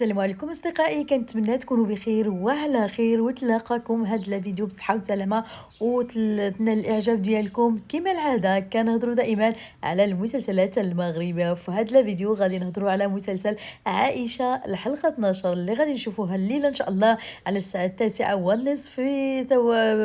السلام عليكم اصدقائي، كنتمنى تكونوا بخير وعلى خير وتلاقاكم هذا الفيديو بصحه وسلامه وتنال الاعجاب ديالكم. كما العاده كنهضروا دائما على المسلسلات المغربيه. في هذا الفيديو غادي نهضروا على مسلسل عائشه الحلقه 12 اللي غادي نشوفوها الليله ان شاء الله على الساعه 9:30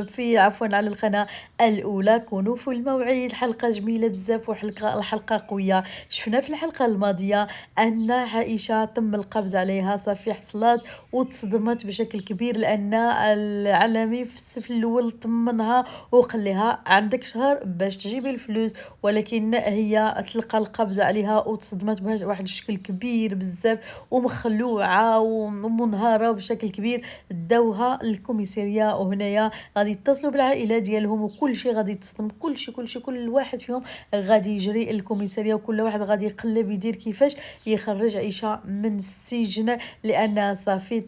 في عفوا على القناه الاولى. كونوا في الموعد، حلقه جميله بزاف الحلقه قويه. شفنا في الحلقه الماضيه ان عائشه تم القبض عليها، صافي حصلات وتصدمت بشكل كبير لان العلمي في الصف الاول طمنها وقال لها عندك شهر باش تجيبي الفلوس، ولكن هي تلقى القبض عليها وتصدمت بواحد الشكل كبير بزاف ومخلوعه ومنهاره بشكل كبير. داوها الكوميساريه وهنايا غادي يتصلوا بالعائله ديالهم وكل شيء غادي يتصدم، كل واحد فيهم غادي يجري الكوميساريه وكل واحد غادي يقلب يدير كيفاش يخرج عيشه من السجن، لان صافي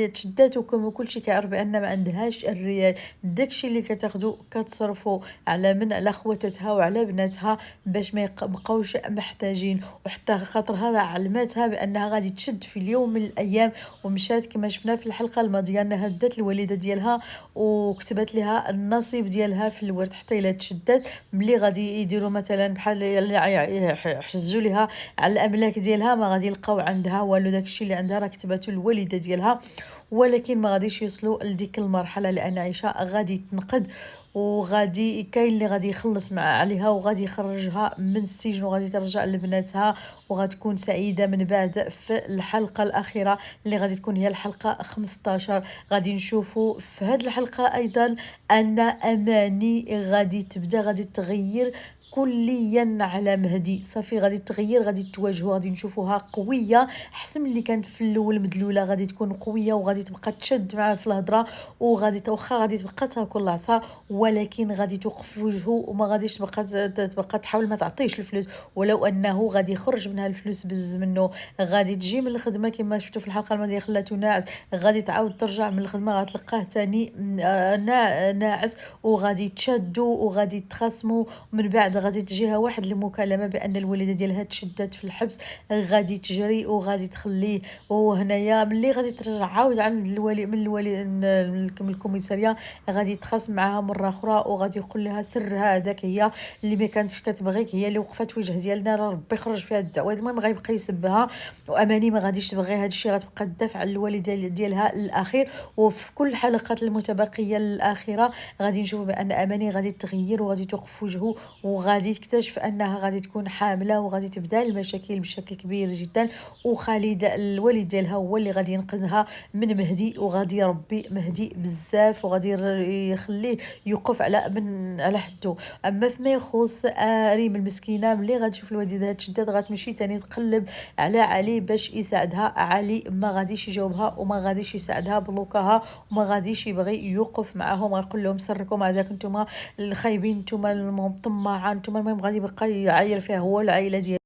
تشدات وكل شيء كيعرف بان ما عندهاش الريال. داكشي اللي كتاخذو كتصرفوا على على خواتاتها وعلى بناتها باش ما يبقاوش محتاجين، وحتى خاطرها راه علماتها بانها غادي تشد في اليوم من الايام. ومشات كما شفنا في الحلقه الماضيه انها هدات الوالده ديالها وكتبت لها النصيب ديالها في الورد حتى الا تشدات. ملي غادي يديروا مثلا بحال يحجزوا لها على الاملاك ديالها ما غادي يلقاو عندها والو، داكشي اللي عندها راه كتباتو الوالده ديالها. ولكن ما غاديش يوصلوا لديك المرحله لان عائشه غادي تنقد وغادي كاين اللي غادي يخلص عليها وغادي يخرجها من السجن وغادي ترجع لبناتها وغتكون سعيده من بعد. في الحلقه الاخيره اللي غادي تكون هي الحلقه 15 غادي نشوفوا في هذه الحلقه ايضا ان اماني غادي تغير كليا على مهدي. صافي غادي تغير، غادي تواجهوا، غادي نشوفوها قويه احسن من اللي كانت في الاول مدلوله. غادي تكون قويه وغادي تبقى تشد معاه في الهضره وغادي واخا غادي تبقى تاكل العصا ولكن غادي توقف في وجهه وما غاديش تبقى تحاول ما تعطيش الفلوس، ولو انه غادي يخرج منها الفلوس بز منه. غادي تجي من الخدمه كما شفتوا في الحلقه الماضيه خلاته ناعس، غادي تعاود ترجع من الخدمه غتلقاه ثاني ناعس وغادي تشدوا وغادي تخاصموا. من بعد غادي تجيها واحد المكالمه بان الوالده ديالها تشدت في الحبس، غادي تجري وغادي تخليه. وهنايا ملي غادي ترجع عاود عند الوالي من الكوميساريه غادي تخاصم معها مره اخرى وغادي يقول لها سر هذاك هي اللي ما كانتش كتبغيك، هي اللي وقفت في وجه ديالنا، راه ربي خرج فيها الدعوه. المهم غيبقى يسبها واماني ما غاديش تبغي هذا الشيء، غتبقى تدافع على الوالده ديالها الاخير. وفي كل الحلقات المتبقيه الاخيره غادي نشوفوا بان اماني غادي تغير وغادي توقف في وجهه وغادي تكتشف انها غادي تكون حامله وغادي تبدا المشاكل بشكل كبير جدا. وخالد الوالد ديالها هو اللي غادي ينقذها من مهدي وغادي يربي مهدي بزاف وغادي يخليه يوقف على حده. اما فيما يخص ريم المسكينه ملي غتشوف الوالده تشدد غتمشي تاني تقلب على علي باش يساعدها. علي ما غاديش يجاوبها وما غاديش يساعدها، بلوكاها وما غاديش يبغي يوقف معاهم. غيقول لهم سركم هذاك نتوما الخايبين، نتوما الطماعه، نتوما. المهم غادي يبقى يعاير فيها هو العائله ديالو.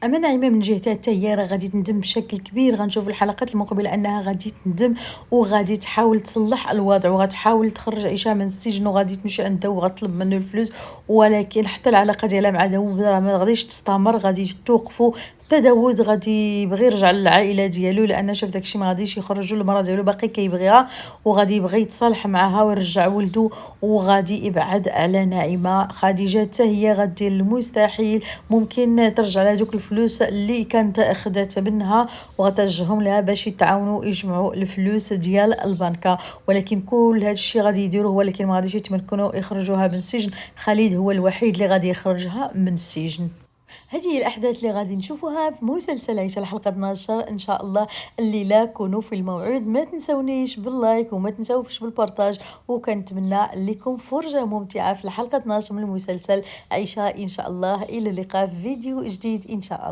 اما نعيمه من جهتها حتى هي راه غادي تندم بشكل كبير. غنشوف الحلقات المقبله انها غادي تندم وغادي تحاول تصلح الوضع وغتحاول تخرج عيشه من السجن وغادي تمشي عنده وغتطلب منه الفلوس. ولكن حتى العلاقه ديالها مع داوود راه ما غاديش تستمر، غادي توقفوا. حتى داوود غادي يبغي يرجع للعائله ديالو لان شاف داكشي ما غاديش يخرجوا. المراه ديالو باقي كيبغيها وغادي يبغي يتصالح معها ويرجع ولده وغادي يبعد على نعيمه. خديجه حتى هي غدير المستحيل، ممكن ترجع لها دوك الفلوس اللي كانت اخذت منها وغترجعهم لها باش يتعاونوا يجمعوا الفلوس ديال البنكه. ولكن كل هذا الشيء غادي يديروه ولكن ما غاديش يتمكنوا يخرجوها من السجن. خالد هو الوحيد اللي غادي يخرجها من السجن. هذه هي الاحداث اللي غادي نشوفوها في مسلسل عيشه الحلقه 12 ان شاء الله الليله. كونوا في الموعد، ما تنسونيش باللايك وما تنسوش بالبارطاج، وكنتمنى لكم فرجه ممتعه في الحلقه 12 من المسلسل عيشه ان شاء الله. الى اللقاء في فيديو جديد ان شاء الله.